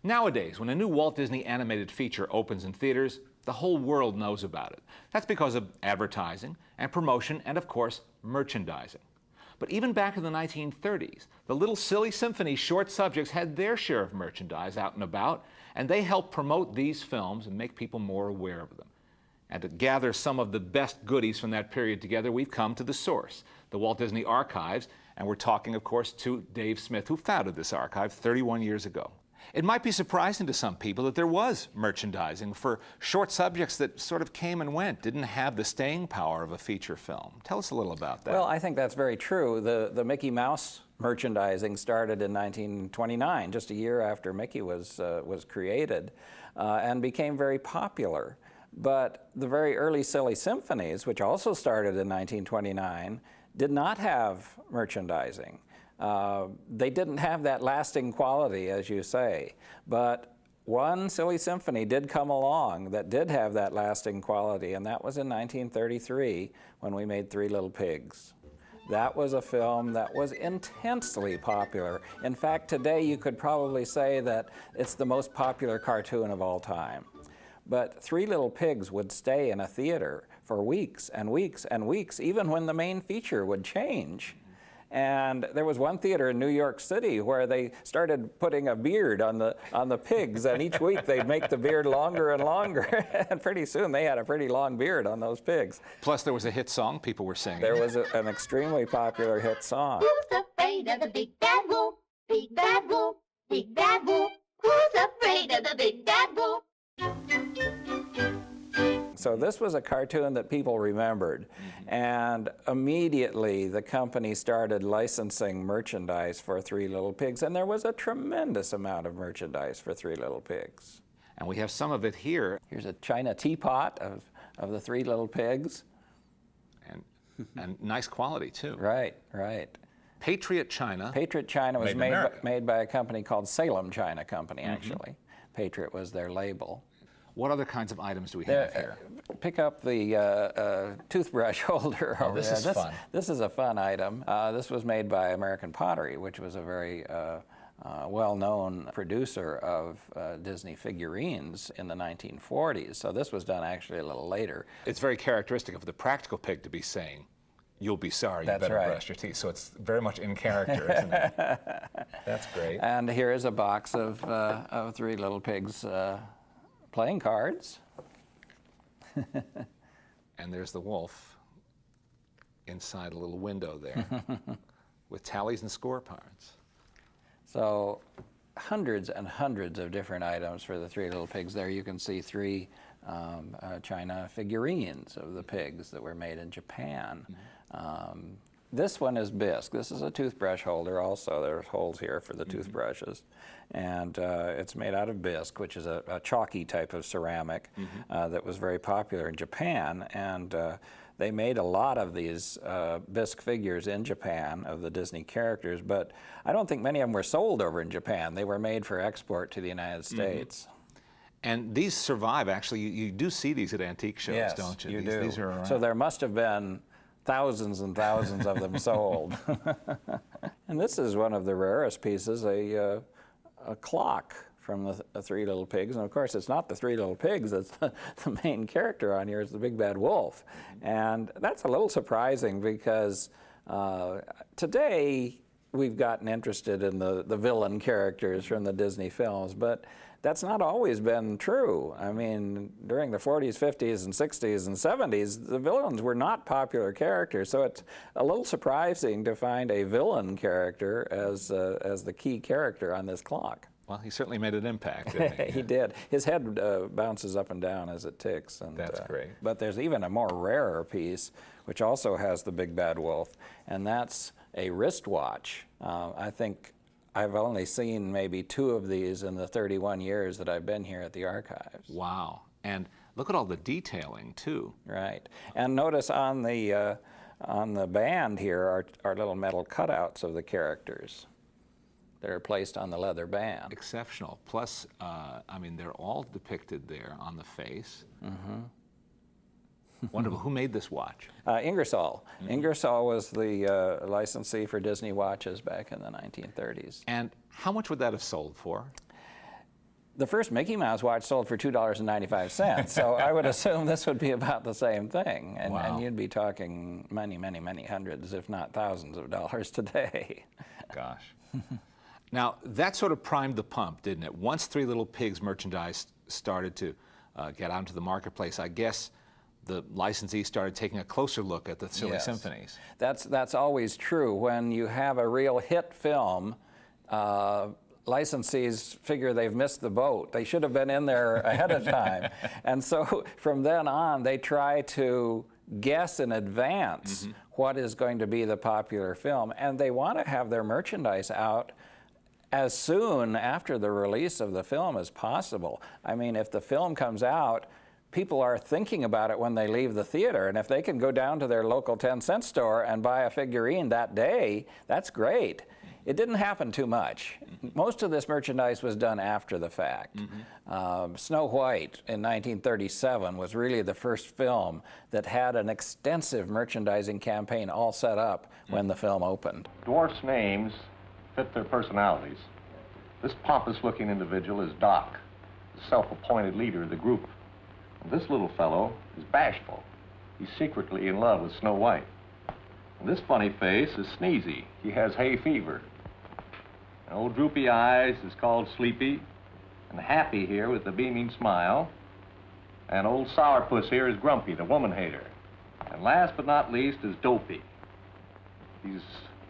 Nowadays, when a new Walt Disney animated feature opens in theaters, the whole world knows about it. That's because of advertising and promotion and, of course, merchandising. But even back in the 1930s, the little silly Symphonies short subjects had their share of merchandise out and about, and they helped promote these films and make people more aware of them. And to gather some of the best goodies from that period together, we've come to the source, the Walt Disney Archives, and we're talking, of course, to Dave Smith, who founded this archive 31 years ago. It might be surprising to some people that there was merchandising for short subjects that sort of came and went, didn't have the staying power of a feature film. Tell us a little about that. Well, I think that's very true. The Mickey Mouse merchandising started in 1929, just a year after Mickey was created, and became very popular. But the very early Silly Symphonies, which also started in 1929, did not have merchandising. They didn't have that lasting quality, as you say, but one Silly Symphony did come along that did have that lasting quality, and that was in 1933 when we made Three Little Pigs. That was a film that was intensely popular. In fact, today you could probably say that it's the most popular cartoon of all time. But Three Little Pigs would stay in a theater for weeks and weeks and weeks, even when the main feature would change. And there was one theater in New York City where they started putting a beard on the pigs, and each week they'd make the beard longer and longer, and pretty soon they had a pretty long beard on those pigs. Plus there was a hit song people were singing. There was an extremely popular hit song. Who's afraid of the big bad wolf? Big bad wolf, big bad wolf. Who's afraid of the big bad wolf? So this was a cartoon that people remembered, and immediately the company started licensing merchandise for Three Little Pigs, and there was a tremendous amount of merchandise for Three Little Pigs. And we have some of it here. Here's a china teapot of the Three Little Pigs. And nice quality, too. Right, right. Patriot China. Patriot China was America. made by a company called Salem China Company, actually. Patriot was their label. What other kinds of items do we have here? Pick up the toothbrush holder over this there. is fun. This is a fun item. This was made by American Pottery, which was a very well-known producer of Disney figurines in the 1940s. So this was done actually a little later. It's very characteristic of the practical pig to be saying, "You'll be sorry, That's you better right. brush your teeth." So it's very much in character, isn't it? That's great. And here is a box of Three Little Pigs playing cards. And there's the wolf inside a little window there with tallies and scorecards. So hundreds and hundreds of different items for the Three Little Pigs. There you can see three china figurines of the pigs that were made in Japan. This one is bisque. This is a toothbrush holder also. There's holes here for the toothbrushes. And it's made out of bisque, which is a chalky type of ceramic that was very popular in Japan. And they made a lot of these bisque figures in Japan of the Disney characters, but I don't think many of them were sold over in Japan. They were made for export to the United States. And these survive, actually. You do see these at antique shows, Yes, don't you? you These, do. These are around. So there must have been thousands and thousands of them sold. And this is one of the rarest pieces, a clock from the Three Little Pigs. And of course, it's not the Three Little Pigs that's the main character on here. It's the Big Bad Wolf. And that's a little surprising because today we've gotten interested in the villain characters from the Disney films, but that's not always been true. I mean, during the 40s, 50s, and 60s, and 70s, the villains were not popular characters, so it's a little surprising to find a villain character as the key character on this clock. Well, he certainly made an impact, didn't he? He did. His head bounces up and down as it ticks. And, That's great. But there's even a more rarer piece, which also has the Big Bad Wolf, and that's a wristwatch. I think I've only seen maybe 2 of these in the 31 years that I've been here at the archives. Wow. And look at all the detailing, too. Right. And notice on the band here are little metal cutouts of the characters that are placed on the leather band. Exceptional. Plus, I mean, they're all depicted there on the face. Wonderful. Who made this watch? Ingersoll. Ingersoll was the licensee for Disney watches back in the 1930s. And how much would that have sold for? The first Mickey Mouse watch sold for $2.95, so I would assume this would be about the same thing, and, Wow. and you'd be talking many, many, many hundreds, if not thousands of dollars today. Gosh. Now, that sort of primed the pump, didn't it? Once Three Little Pigs merchandise started to get out into the marketplace, I guess the licensees started taking a closer look at the Silly Yes. Symphonies. That's always true. When you have a real hit film, licensees figure they've missed the boat. They should have been in there ahead of time. And so from then on, they try to guess in advance what is going to be the popular film. And they want to have their merchandise out as soon after the release of the film as possible. I mean, if the film comes out, people are thinking about it when they leave the theater, and if they can go down to their local 10-cent store and buy a figurine that day, that's great. It didn't happen too much. Most of this merchandise was done after the fact. Snow White in 1937 was really the first film that had an extensive merchandising campaign all set up when the film opened. Dwarfs' names fit their personalities. This pompous-looking individual is Doc, the self-appointed leader of the group. And this little fellow is bashful. He's secretly in love with Snow White. And this funny face is Sneezy. He has hay fever. And old Droopy Eyes is called Sleepy. And Happy here with the beaming smile. And old Sourpuss here is Grumpy, the woman hater. And last but not least is Dopey. He's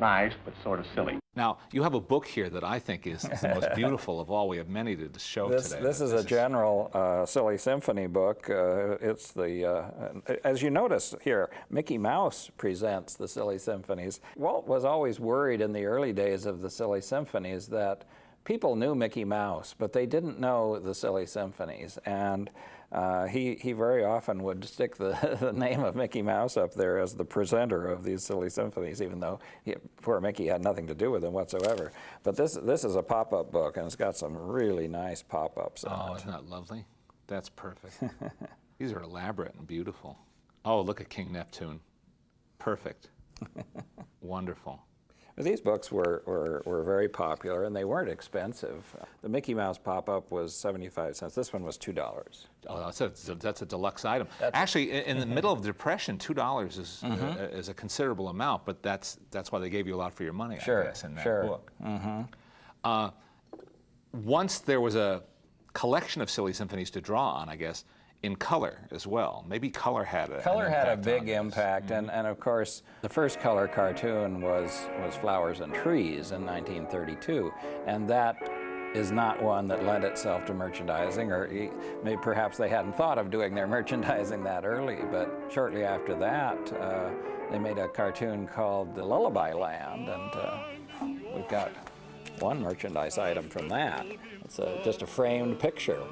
nice, but sort of silly. Now, you have a book here that I think is the most beautiful of all. We have many to show today. This is a general Silly Symphony book. It's the, as you notice here, Mickey Mouse presents the Silly Symphonies. Walt was always worried in the early days of the Silly Symphonies that people knew Mickey Mouse, but they didn't know the Silly Symphonies. And he very often would stick the name of Mickey Mouse up there as the presenter of these Silly Symphonies, even though poor Mickey had nothing to do with them whatsoever. But this is a pop-up book, and it's got some really nice pop-ups on Oh, it. isn't that lovely? That's perfect. These are elaborate and beautiful. Oh, look at King Neptune. Perfect. Wonderful. These books were very popular, and they weren't expensive. The Mickey Mouse pop-up was 75 cents. This one was $2. Oh, that's a deluxe item. Actually, in the middle of the Depression, $2 is a considerable amount, but that's why they gave you a lot for your money, Sure, I guess, in that sure. book. Once there was a collection of Silly Symphonies to draw on, I guess, in color as well. Maybe color had a Color had a impact big on this. impact, and of course, the first color cartoon was Flowers and Trees in 1932, and that is not one that lent itself to merchandising, or maybe perhaps they hadn't thought of doing their merchandising that early, but shortly after that, they made a cartoon called The Lullaby Land, and we've got one merchandise item from that. It's just a framed picture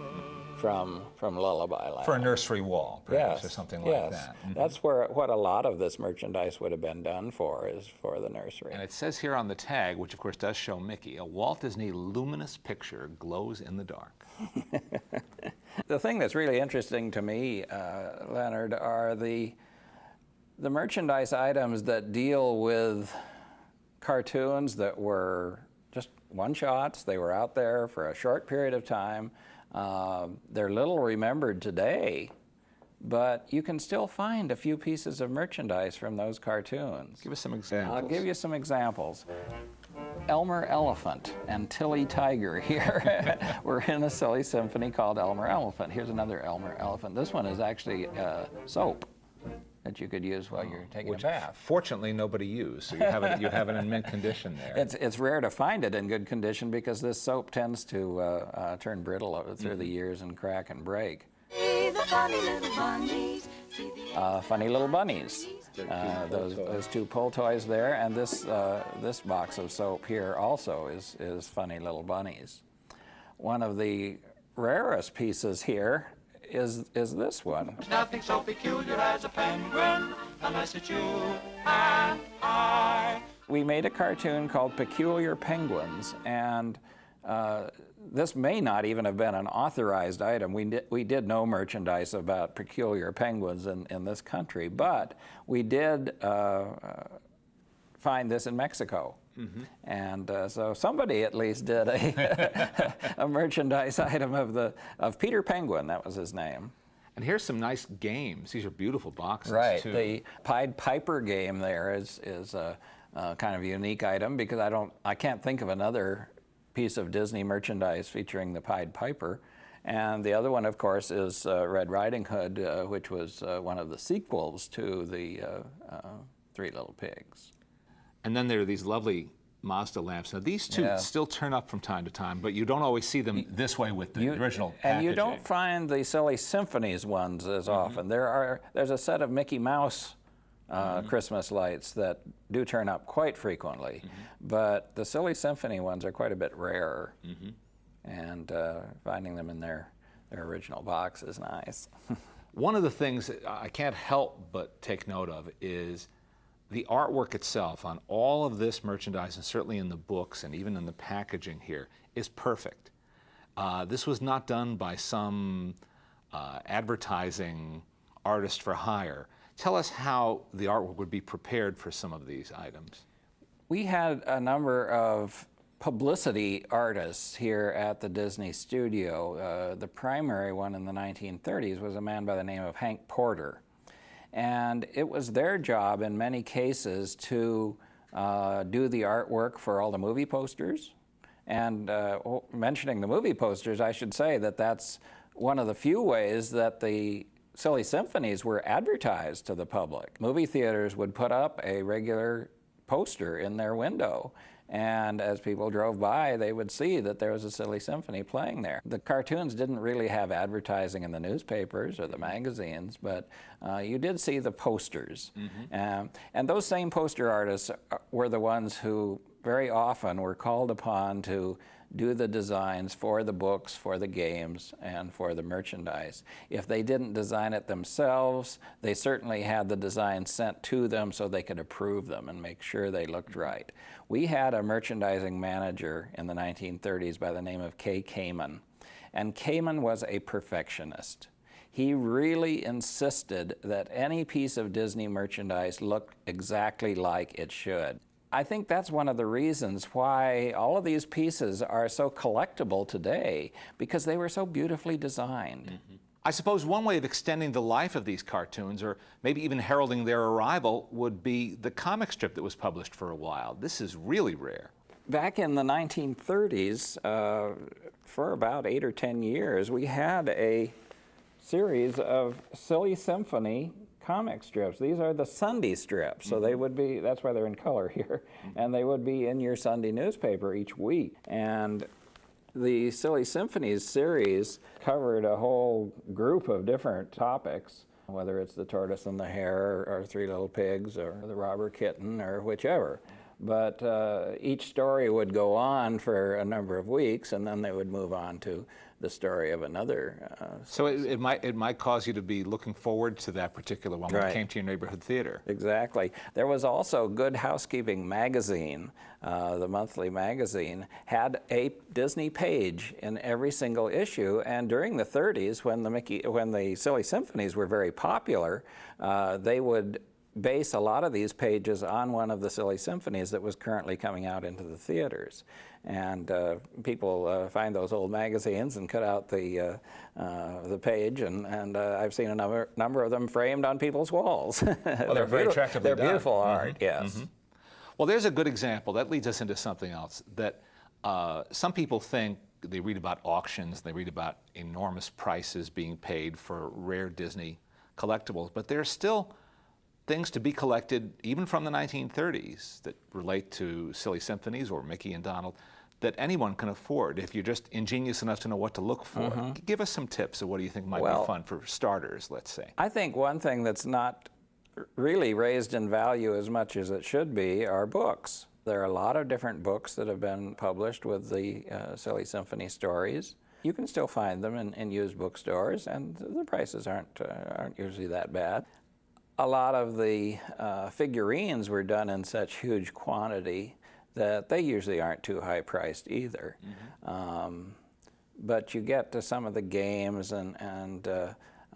from Lullaby Land. For a nursery wall, perhaps, Yes, or something like yes. that. That's what a lot of this merchandise would have been done for, is for the nursery. And it says here on the tag, which of course does show Mickey, a Walt Disney luminous picture glows in the dark. The thing that's really interesting to me, Leonard, are the merchandise items that deal with cartoons that were just one-shots. They were out there for a short period of time. They're little remembered today, but you can still find a few pieces of merchandise from those cartoons. Give us some examples. I'll give you some examples. Elmer Elephant and Tilly Tiger here. We're in a Silly Symphony called Elmer Elephant. Here's another Elmer Elephant. This one is actually soap that you could use while you're taking a bath. Fortunately, nobody used, so you have it in mint condition there. It's rare to find it in good condition because this soap tends to turn brittle through the years and crack and break. See the funny little bunnies. See the Funny Little Bunnies. Those two pull toys there, and this box of soap here also is Funny Little Bunnies. One of the rarest pieces here is this one. There's nothing so peculiar as a penguin, unless it's you and I. We made a cartoon called Peculiar Penguins, and this may not even have been an authorized item. We did no merchandise about peculiar penguins in this country, but we did find this in Mexico. And so somebody at least did a merchandise item of Peter Penguin. That was his name. And here's some nice games. These are beautiful boxes, Right. too. The Pied Piper game there is a kind of a unique item because I can't think of another piece of Disney merchandise featuring the Pied Piper. And the other one, of course, is Red Riding Hood, which was one of the sequels to the Three Little Pigs. And then there are these lovely Mazda lamps. Now, these two still turn up from time to time, but you don't always see them this way with the original packaging. And you don't find the silly Symphonies ones as often. There's a set of Mickey Mouse Christmas lights that do turn up quite frequently, but the silly Symphony ones are quite a bit rarer. And finding them in their original box is nice. One of the things that I can't help but take note of is the artwork itself on all of this merchandise, and certainly in the books and even in the packaging here, is perfect. This was not done by some advertising artist for hire. Tell us how the artwork would be prepared for some of these items. We had a number of publicity artists here at the Disney studio. The primary one in the 1930s was a man by the name of Hank Porter. And it was their job in many cases to do the artwork for all the movie posters. And mentioning the movie posters, I should say that that's one of the few ways that the Silly Symphonies were advertised to the public. Movie theaters would put up a regular poster in their window, and as people drove by, they would see that there was a Silly Symphony playing there. The cartoons didn't really have advertising in the newspapers or the magazines, but you did see the posters. And those same poster artists were the ones who very often were called upon to do the designs for the books, for the games, and for the merchandise. If they didn't design it themselves, they certainly had the designs sent to them so they could approve them and make sure they looked right. We had a merchandising manager in the 1930s by the name of Kay Kamen, and Kamen was a perfectionist. He really insisted that any piece of Disney merchandise look exactly like it should. I think that's one of the reasons why all of these pieces are so collectible today, because they were so beautifully designed. I suppose one way of extending the life of these cartoons, or maybe even heralding their arrival, would be the comic strip that was published for a while. This is really rare. Back in the 1930s, for about 8 or 10 years, we had a series of Silly Symphony comic strips. These are the Sunday strips, so they would be, that's why they're in color here, and they would be in your Sunday newspaper each week. And the Silly Symphonies series covered a whole group of different topics, whether it's the Tortoise and the Hare, or Three Little Pigs, or the Robber Kitten, or whichever. But each story would go on for a number of weeks, and then they would move on to the story of another. So it might cause you to be looking forward to that particular one when it came to your neighborhood theater. Exactly. There was also Good Housekeeping magazine, the monthly magazine, had a Disney page in every single issue. And during the 30s, when the Silly Symphonies were very popular, they would base a lot of these pages on one of the Silly Symphonies that was currently coming out into the theaters. And people find those old magazines and cut out the page, and I've seen a number of them framed on people's walls. Well, they're very attractively done. They're beautiful art, yes. Well, there's a good example. That leads us into something else, that some people think, they read about auctions, they read about enormous prices being paid for rare Disney collectibles, but there's still things to be collected, even from the 1930s, that relate to Silly Symphonies or Mickey and Donald, that anyone can afford if you're just ingenious enough to know what to look for. Give us some tips of what do you think might be fun for starters, let's say. I think one thing that's not really raised in value as much as it should be are books. There are a lot of different books that have been published with the Silly Symphony stories. You can still find them in used bookstores, and the prices aren't usually that bad. A lot of the figurines were done in such huge quantity that they usually aren't too high priced either. But you get to some of the games and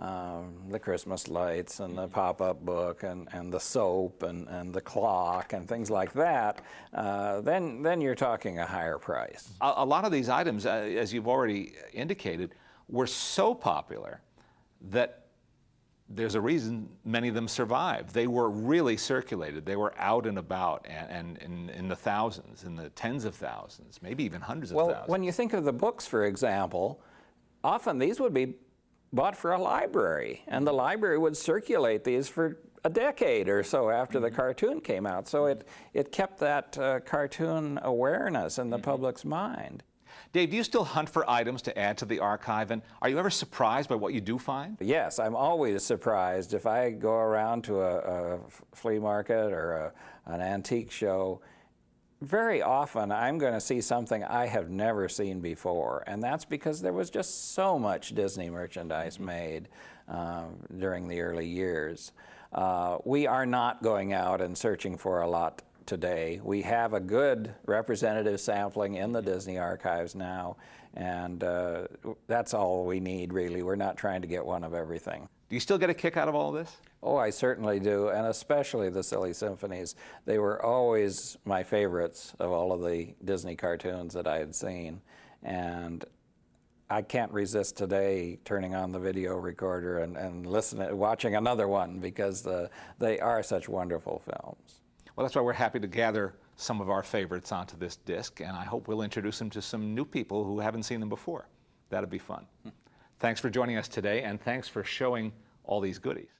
the Christmas lights and the pop-up book and the soap and the clock and things like that, then you're talking a higher price. A lot of these items, as you've already indicated, were so popular that there's a reason many of them survived. They were really circulated. They were out and about, and in the thousands, in the tens of thousands, maybe even hundreds of thousands. Well, when you think of the books, for example, often these would be bought for a library, and the library would circulate these for a decade or so after the cartoon came out. So it kept that cartoon awareness in the public's mind. Dave, do you still hunt for items to add to the archive, and are you ever surprised by what you do find? Yes, I'm always surprised if I go around to a flea market or an antique show. Very often I'm going to see something I have never seen before, and that's because there was just so much Disney merchandise made during the early years. We are not going out and searching for a lot today. We have a good representative sampling in the Disney archives now, and that's all we need, really. We're not trying to get one of everything. Do you still get a kick out of all this? Oh, I certainly do, and especially the Silly Symphonies. They were always my favorites of all of the Disney cartoons that I had seen, and I can't resist today turning on the video recorder and watching another one, because they are such wonderful films. Well, that's why we're happy to gather some of our favorites onto this disc, and I hope we'll introduce them to some new people who haven't seen them before. That'd be fun. Thanks for joining us today, and thanks for showing all these goodies.